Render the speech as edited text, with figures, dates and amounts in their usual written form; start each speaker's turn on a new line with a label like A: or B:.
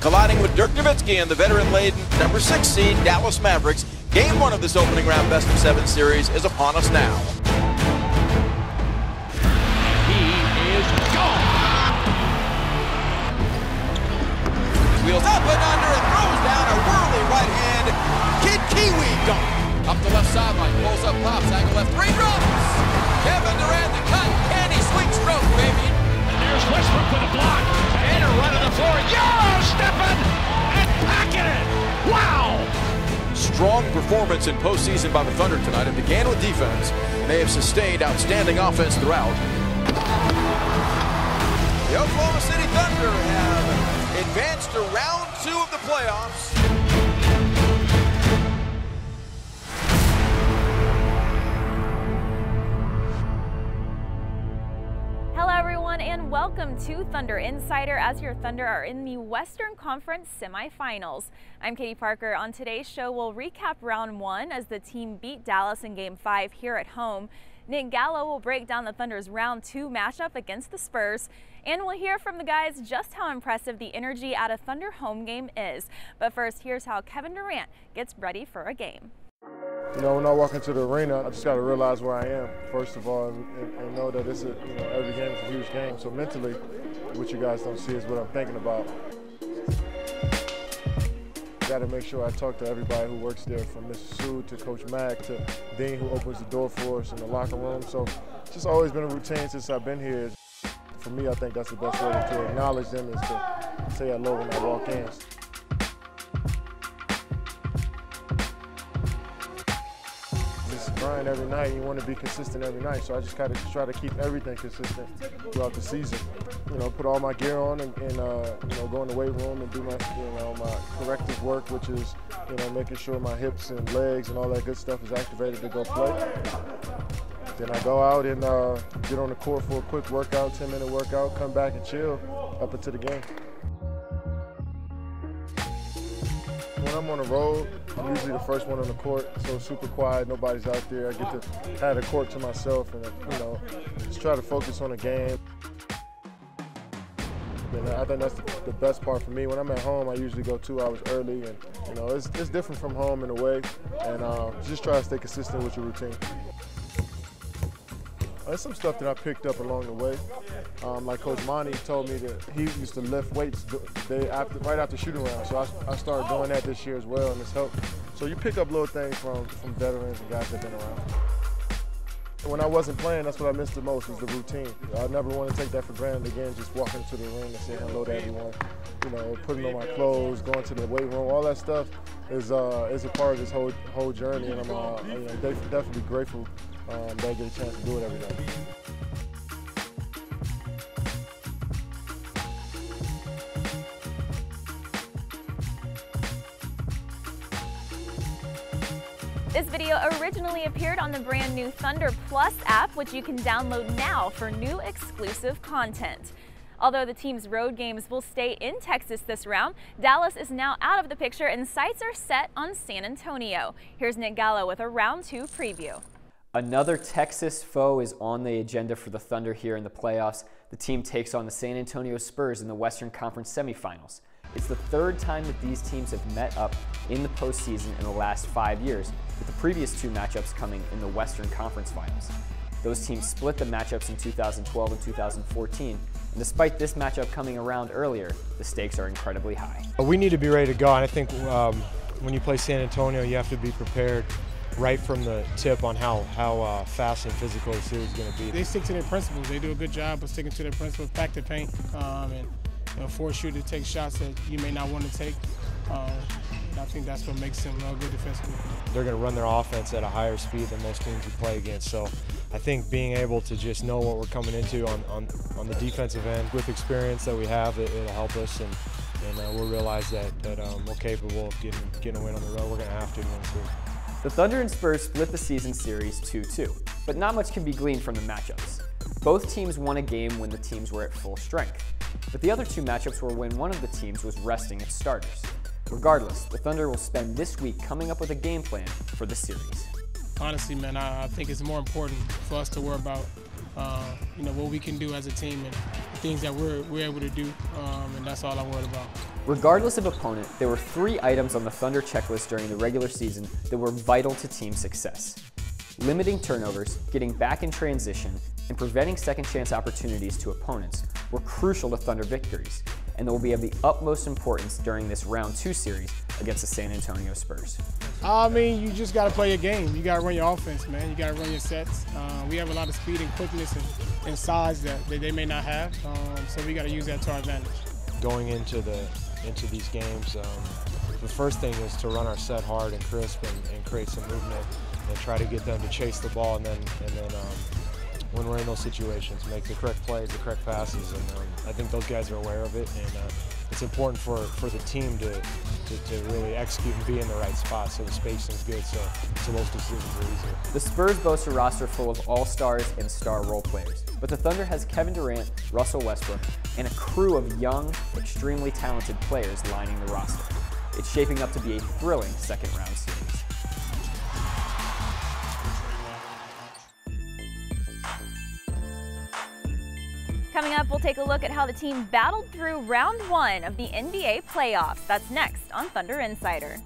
A: colliding with Dirk Nowitzki and the veteran-laden number 6 seed Dallas Mavericks. Game 1 of this opening round best-of-7 series is upon us now.
B: He is gone.
A: Wheels up and under and throws down a whirly right hand. Kid Kiwi dunk.
B: Up the left sideline, pulls up, pops, angle left, three drops. Kevin Durant the cut, and he swing stroke, baby. And there's Westbrook with a block. Taylor running the floor. Euro stepping and packing it. Wow.
A: Strong performance in postseason by the Thunder tonight. It began with defense, and they have sustained outstanding offense throughout. The Oklahoma City Thunder have advanced to round 2 of the playoffs.
C: Hello everyone and welcome to Thunder Insider as your Thunder are in the Western Conference semifinals. I'm Katie Parker. On today's show we'll recap round 1 as the team beat Dallas in game 5 here at home. Nick Gallo will break down the Thunder's round 2 matchup against the Spurs, and we'll hear from the guys just how impressive the energy at a Thunder home game is. But first, here's how Kevin Durant gets ready for a game.
D: You know, when I walk into the arena, I just got to realize where I am, first of all, and know that every game is a huge game. So mentally, what you guys don't see is what I'm thinking about. Got to make sure I talk to everybody who works there, from Mr. Sue to Coach Mack to Dean, who opens the door for us in the locker room. So it's just always been a routine since I've been here. For me, I think that's the best way to acknowledge them, is to say hello when I walk in. Grind every night, you want to be consistent every night, so I just gotta try to keep everything consistent throughout the season. You know, put all my gear on and you know, go in the weight room and do my my corrective work, which is making sure my hips and legs and all that good stuff is activated to go play. Then I go out and get on the court for a quick workout, 10-minute workout, come back and chill up until the game. When I'm on the road, I'm usually the first one on the court, so it's super quiet, nobody's out there. I get to have the court to myself and just try to focus on the game. And I think that's the best part for me. When I'm at home, I usually go 2 hours early, and it's different from home in a way, and just try to stay consistent with your routine. There's some stuff that I picked up along the way. Like Coach Monty told me that he used to lift weights right after shooting around. So I started doing that this year as well, and it's helped. So you pick up little things from veterans and guys that have been around. When I wasn't playing, that's what I missed the most, was the routine. I never want to take that for granted again, just walking into the ring and saying hello to everyone. Putting on my clothes, going to the weight room, all that stuff is a part of this whole journey, and I'm definitely grateful that I get a chance to do it every day.
C: This video originally appeared on the brand new Thunder Plus app, which you can download now for new exclusive content. Although the team's road games will stay in Texas this round, Dallas is now out of the picture and sights are set on San Antonio. Here's Nick Gallo with a round 2 preview.
E: Another Texas foe is on the agenda for the Thunder here in the playoffs. The team takes on the San Antonio Spurs in the Western Conference semifinals. It's the 3rd time that these teams have met up in the postseason in the last 5 years, with the previous 2 matchups coming in the Western Conference Finals. Those teams split the matchups in 2012 and 2014, and despite this matchup coming around earlier, the stakes are incredibly high.
F: We need to be ready to go, and I think when you play San Antonio, you have to be prepared right from the tip on how fast and physical the series is going to be.
G: They stick to their principles. They do a good job of sticking to their principles, pack the paint, and force you to take shots that you may not want to take. I think that's what makes them good defensively.
F: They're going to run their offense at a higher speed than most teams you play against. So I think being able to just know what we're coming into on the defensive end with experience that we have, it'll help us, and we'll realize that we're capable of getting a win on the road. We're going to have to win the series.
E: The Thunder and Spurs split the season series 2-2, but not much can be gleaned from the matchups. Both teams won a game when the teams were at full strength, but the other 2 matchups were when one of the teams was resting its starters. Regardless, the Thunder will spend this week coming up with a game plan for the series.
G: Honestly, man, I think it's more important for us to worry about what we can do as a team and the things that we're able to do, and that's all I'm worried about.
E: Regardless of opponent, there were 3 items on the Thunder checklist during the regular season that were vital to team success. Limiting turnovers, getting back in transition, and preventing second chance opportunities to opponents were crucial to Thunder victories, and they will be of the utmost importance during this round 2 series against the San Antonio Spurs.
G: I mean, you just got to play your game. You got to run your offense, man. You got to run your sets. We have a lot of speed and quickness and size that they may not have, so we got to use that to our advantage.
F: Going into these games, the first thing is to run our set hard and crisp and create some movement and try to get them to chase the ball, and then when we're in those situations, make the correct plays, the correct passes, and I think those guys are aware of it, and it's important for the team to really execute and be in the right spot so the spacing's good, so those decisions are easier.
E: The Spurs boast a roster full of all-stars and star role players, but the Thunder has Kevin Durant, Russell Westbrook, and a crew of young, extremely talented players lining the roster. It's shaping up to be a thrilling second-round series.
C: Coming up, we'll take a look at how the team battled through round 1 of the NBA playoffs. That's next on Thunder Insider.